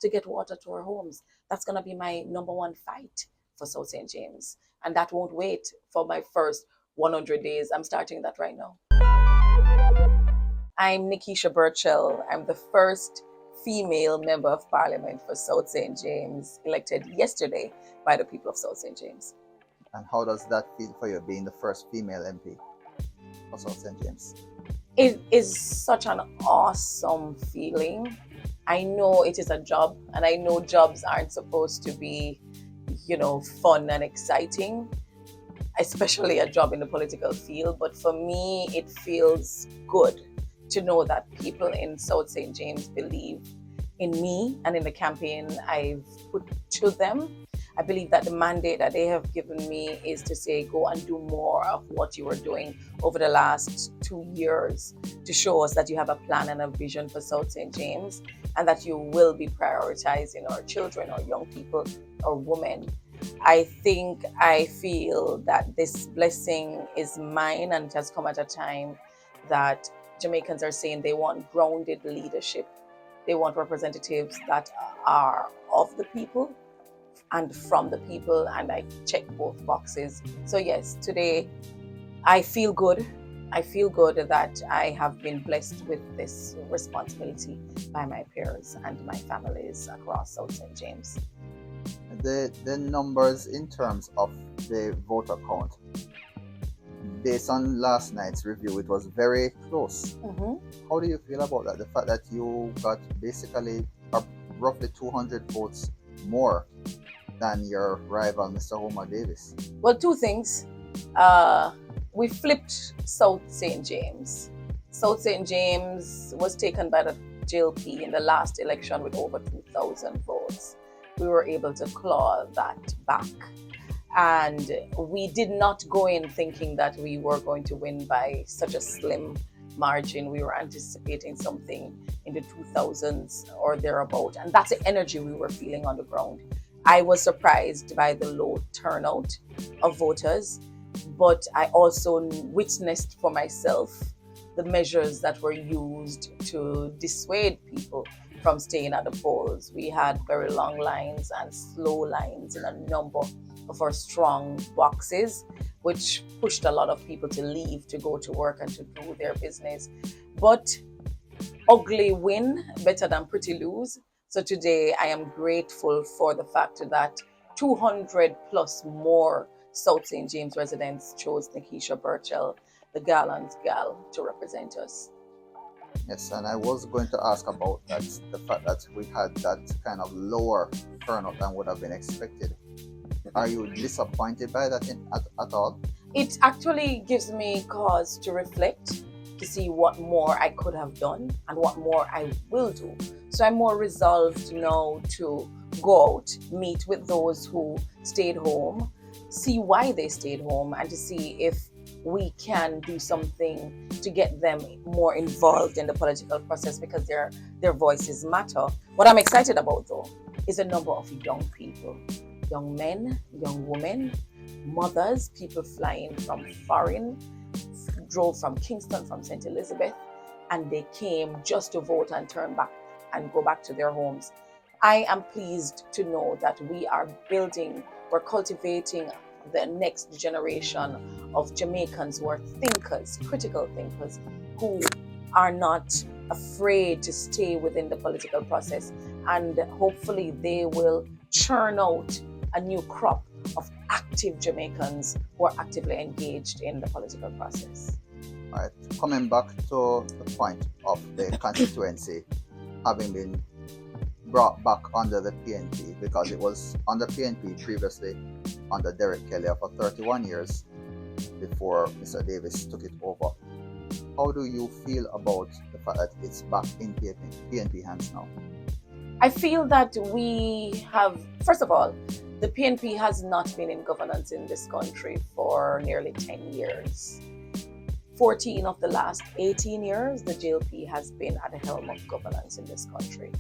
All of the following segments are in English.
to get water to our homes. That's going to be my number one fight for South St. James. And that won't wait for my first 100 days. I'm starting that right now. I'm Nekeisha Burchell. I'm the first female member of parliament for South St. James, elected yesterday by the people of South St. James. And how does that feel for you, being the first female MP for South St. James? It is such an awesome feeling. I know it is a job, and I know jobs aren't supposed to be, fun and exciting, especially a job in the political field. But for me, it feels good to know that people in South St. James believe in me and in the campaign I've put to them. I believe that the mandate that they have given me is to say, go and do more of what you were doing over the last 2 years, to show us that you have a plan and a vision for South St. James, and that you will be prioritizing our children, our young people, our women. I feel that this blessing is mine, and it has come at a time that Jamaicans are saying they want grounded leadership. They want representatives that are of the people and from the people, and I check both boxes. So yes, today I feel good. I feel good that I have been blessed with this responsibility by my peers and my families across South St. James. The numbers in terms of the voter count, based on last night's review, it was very close. How do you feel about that? The fact that you got basically roughly 200 votes more than your rival, Mr. Homer Davis? Well, two things. We flipped South St. James. South St. James was taken by the JLP in the last election with over 2,000 votes. We were able to claw that back. And we did not go in thinking that we were going to win by such a slim margin. We were anticipating something in the 2000s or thereabout. And that's the energy we were feeling on the ground. I was surprised by the low turnout of voters, but I also witnessed for myself the measures that were used to dissuade people from staying at the polls. We had very long lines and slow lines in a number of our strong boxes, which pushed a lot of people to leave, to go to work and to do their business. But ugly win, better than pretty lose. So today I am grateful for the fact that 200 plus more South St. James residents chose Nekeisha Burchell, the Garlands gal, to represent us. Yes, and I was going to ask about that, the fact that we had that kind of lower turnout than would have been expected. Are you disappointed by that at all? It actually gives me cause to reflect, to see what more I could have done and what more I will do. So I'm more resolved now to go out, meet with those who stayed home, see why they stayed home, and to see if we can do something to get them more involved in the political process, because their voices matter. What I'm excited about, though, is a number of young people, young men, young women, mothers, people flying from foreign, drove from Kingston, from St. Elizabeth, and they came just to vote and turn back and go back to their homes. I am pleased to know that we're cultivating the next generation of Jamaicans who are thinkers, critical thinkers, who are not afraid to stay within the political process. And hopefully they will churn out a new crop of active Jamaicans who are actively engaged in the political process. All right, coming back to the point of the constituency having been brought back under the PNP, because it was under PNP previously under Derek Kelly for 31 years before Mr. Davis took it over. How do you feel about the fact that it's back in PNP hands now? I feel that we have, first of all, the PNP has not been in governance in this country for nearly 10 years. 14 of the last 18 years, the JLP has been at the helm of governance in this country.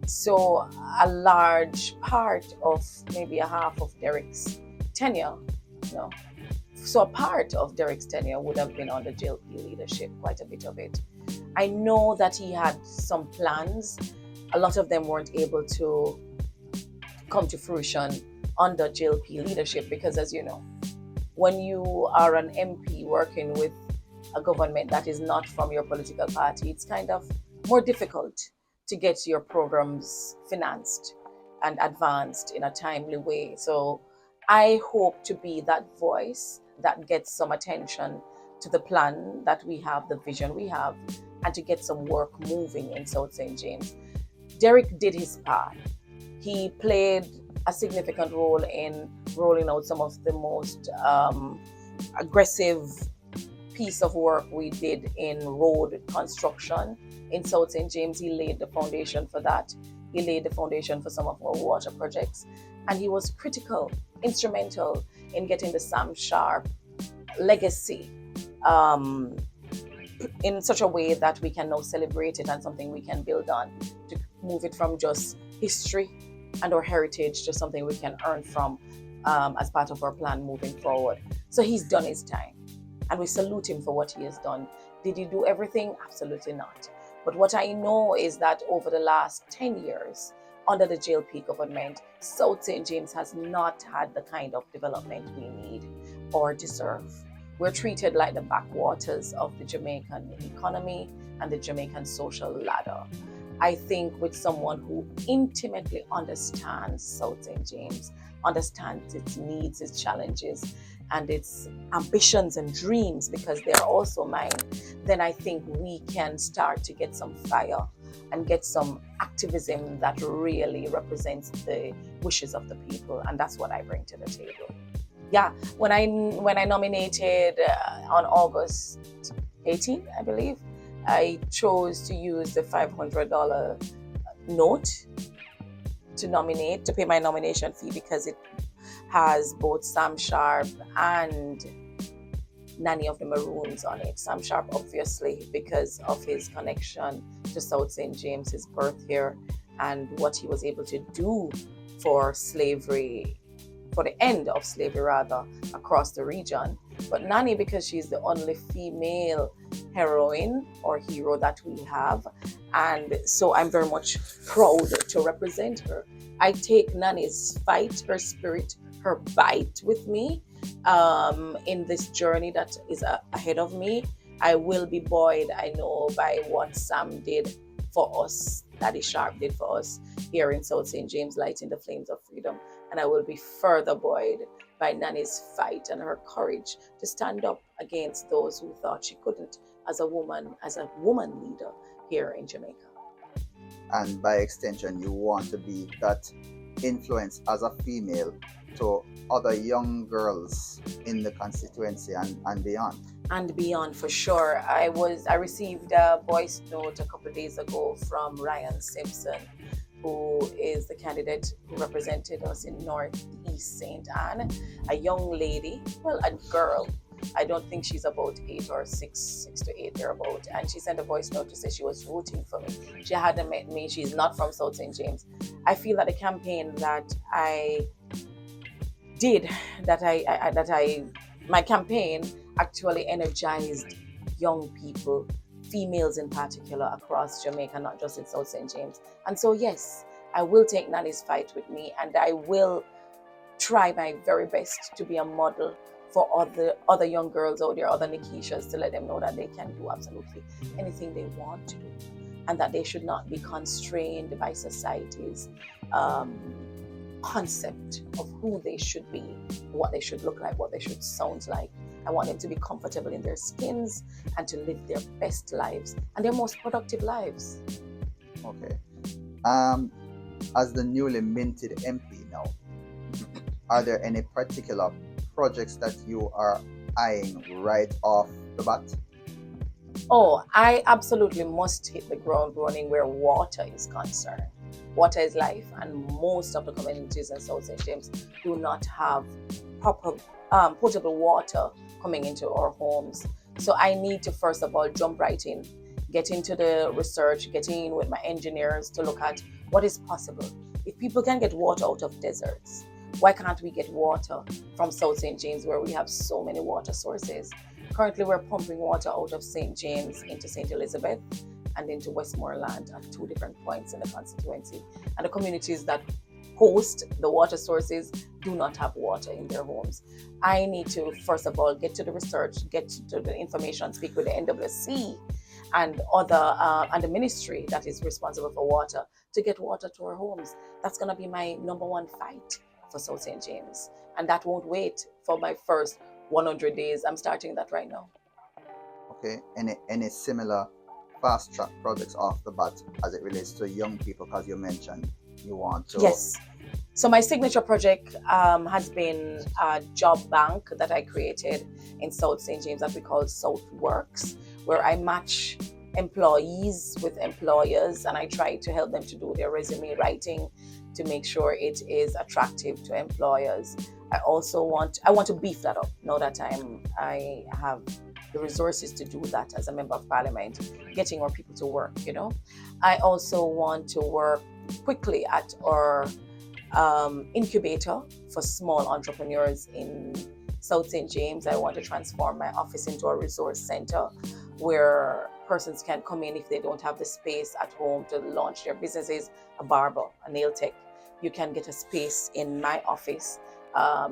So a large part of, maybe a half of Derek's tenure, so a part of Derek's tenure would have been under JLP leadership, quite a bit of it. I know that he had some plans a lot of them weren't able to come to fruition under JLP leadership because, as you know, when you are an MP working with a government that is not from your political party, it's kind of more difficult to get your programs financed and advanced in a timely way. So I hope to be that voice that gets some attention to the plan that we have, the vision we have, and to get some work moving in South St. James. Derek did his part. He played a significant role in rolling out some of the most aggressive piece of work we did in road construction in South St. James. He laid the foundation for that. He laid the foundation for some of our water projects. And he was critical, instrumental in getting the Sam Sharp legacy in such a way that we can now celebrate it and something we can build on, to move it from just history and our heritage to something we can earn from as part of our plan moving forward. So he's done his time, and we salute him for what he has done. Did he do everything? Absolutely not. But what I know is that over the last 10 years, under the JLP government, South St. James has not had the kind of development we need or deserve. We're treated like the backwaters of the Jamaican economy and the Jamaican social ladder. I think with someone who intimately understands South St. James, understands its needs, its challenges, and its ambitions and dreams, because they're also mine, then I think we can start to get some fire and get some activism that really represents the wishes of the people. And that's what I bring to the table. Yeah, when I nominated on August 18, I believe, I chose to use the $500 note to pay my nomination fee, because it has both Sam Sharp and Nanny of the Maroons on it. Sam Sharp, obviously, because of his connection to South St. James, his birth here, and what he was able to do for slavery, for the end of slavery rather, across the region. But Nanny, because she's the only female heroine or hero that we have, and so I'm very much proud to represent her. I take Nanny's fight, her spirit, her bite with me in this journey that is ahead of me. I will be buoyed, I know, by what Sam did for us, Daddy Sharp did for us here in South St. James, lighting the flames of freedom. And I will be further buoyed by Nanny's fight and her courage to stand up against those who thought she couldn't, as a woman leader here in Jamaica. And by extension, you want to be that influence as a female to other young girls in the constituency and beyond. And beyond, for sure. I received a voice note a couple of days ago from Ryan Simpson, who is the candidate who represented us in Northeast St. Anne, a young lady, well, a girl. I don't think she's about 8 or 6 to 8 thereabout. And she sent a voice note to say she was rooting for me. She hadn't met me. She's not from South St. James. I feel that the campaign that I did, my campaign actually energized young people, females in particular, across Jamaica, not just in South St. James. And so, yes, I will take Nanny's fight with me, and I will try my very best to be a model for other young girls out there, other Nekeishas, to let them know that they can do absolutely anything they want to do, and that they should not be constrained by society's concept of who they should be, what they should look like, what they should sound like. I want them to be comfortable in their skins and to live their best lives and their most productive lives. Okay. As the newly minted MP now, are there any particular projects that you are eyeing right off the bat? Oh, I absolutely must hit the ground running where water is concerned. Water is life, and most of the communities in South St. James do not have proper potable water coming into our homes. So I need to, first of all, jump right in, get into the research, get in with my engineers to look at what is possible. If people can get water out of deserts, why can't we get water from South St. James, where we have so many water sources? Currently, we're pumping water out of St. James into St. Elizabeth and then to Westmoreland at 2 different points in the constituency. And the communities that host the water sources do not have water in their homes. I need to, first of all, get to the research, get to the information, speak with the NWC and and the ministry that is responsible for water to get water to our homes. That's going to be my number one fight for South St. James. And that won't wait for my first 100 days. I'm starting that right now. Okay. Any similar fast track projects off the bat as it relates to young people? Because you mentioned you want to. Yes. So my signature project has been a job bank that I created in South St. James that we call South Works, where I match employees with employers and I try to help them to do their resume writing to make sure it is attractive to employers. I want to beef that up now that I have the resources to do that as a member of parliament, getting more people to work, I also want to work quickly at our incubator for small entrepreneurs in South St. James. I want to transform my office into a resource center where persons can come in if they don't have the space at home to launch their businesses. A barber, a nail tech, you can get a space in my office,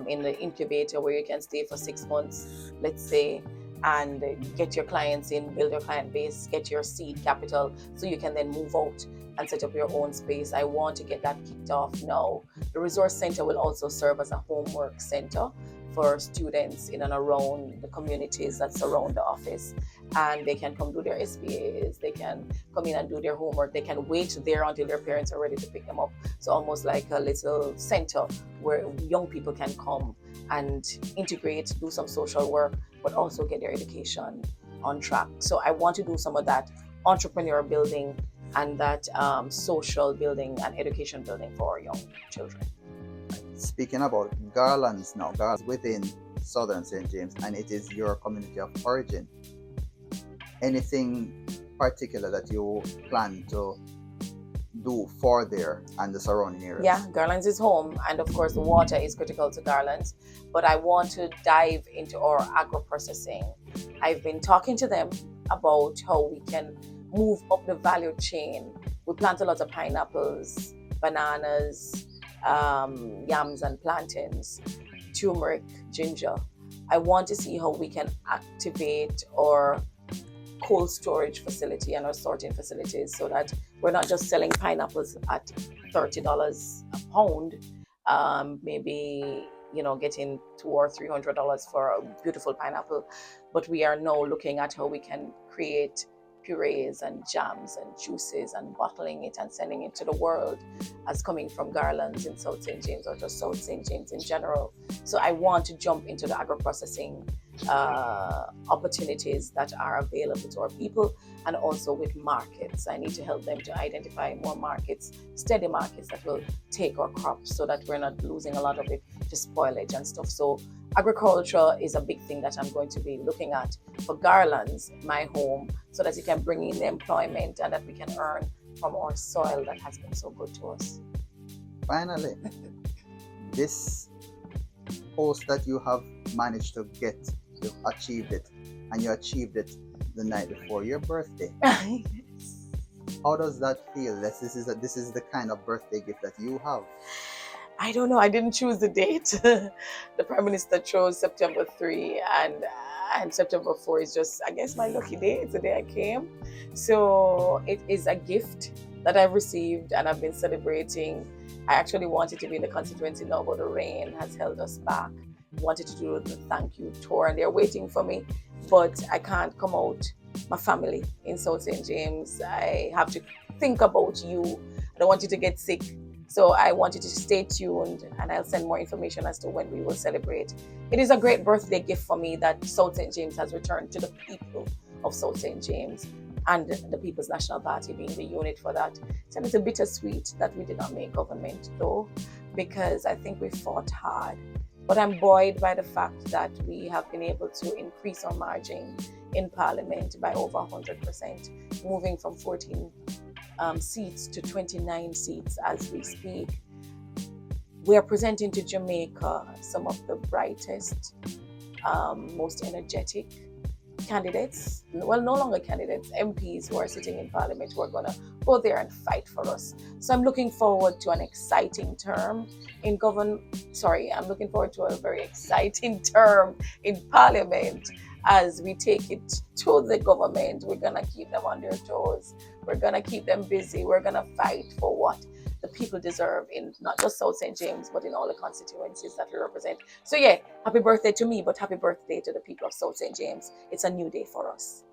in the incubator, where you can stay for 6 months, let's say, and get your clients in, build your client base, get your seed capital, so you can then move out and set up your own space. I want to get that kicked off now. The resource center will also serve as a homework center for students in and around the communities that surround the office. And they can come do their SBAs, they can come in and do their homework, they can wait there until their parents are ready to pick them up. So almost like a little center where young people can come and integrate, do some social work, but also get their education on track. So I want to do some of that entrepreneur building and that social building and education building for our young children. Speaking about Garlands now, Garlands within Southern St. James, and it is your community of origin. Anything particular that you plan to do for there and the surrounding areas? Yeah, Garlands is home, and of course the water is critical to Garlands, but I want to dive into our agro-processing. I've been talking to them about how we can move up the value chain. We plant a lot of pineapples, bananas, yams and plantains, turmeric, ginger. I want to see how we can activate our cold storage facility and our sorting facilities so that we're not just selling pineapples at $30 a pound, maybe getting $200 or $300 for a beautiful pineapple, but we are now looking at how we can create purees and jams and juices and bottling it and sending it to the world as coming from Garlands in South St. James or just South St. James in general. So I want to jump into the agro-processing opportunities that are available to our people, and also with markets. I need to help them to identify more markets, steady markets that will take our crops so that we're not losing a lot of it to spoilage and stuff. So agriculture is a big thing that I'm going to be looking at for Garlands, my home, so that it can bring in the employment and that we can earn from our soil that has been so good to us. Finally, this post that you have managed to get, you've achieved it, and you achieved it the night before your birthday. Yes. How does that feel? This is the kind of birthday gift that you have. I don't know. I didn't choose the date. The Prime Minister chose September 3, and September 4 is just, I guess, my lucky day. It's the day I came. So it is a gift that I've received and I've been celebrating. I actually wanted to be in the constituency now, but the rain has held us back. Wanted to do the thank you tour and they're waiting for me, but I can't come out. My family in South St. James, I have to think about you. I don't want you to get sick. So I want you to stay tuned and I'll send more information as to when we will celebrate. It is a great birthday gift for me that South St. James has returned to the people of South St. James and the People's National Party being the unit for that. So it's a bittersweet that we did not make government though, because I think we fought hard. But I'm buoyed by the fact that we have been able to increase our margin in Parliament by over 100%, moving from 14 seats to 29 seats as we speak. We are presenting to Jamaica some of the brightest, most energetic, candidates, well, no longer candidates, MPs who are sitting in Parliament who are going to go there and fight for us. So I'm looking forward to an exciting term in I'm looking forward to a very exciting term in Parliament as we take it to the government. We're going to keep them on their toes. We're going to keep them busy. We're going to fight for what the people deserve in not just South St. James, but in all the constituencies that we represent. So yeah, happy birthday to me, but happy birthday to the people of South St. James. It's a new day for us.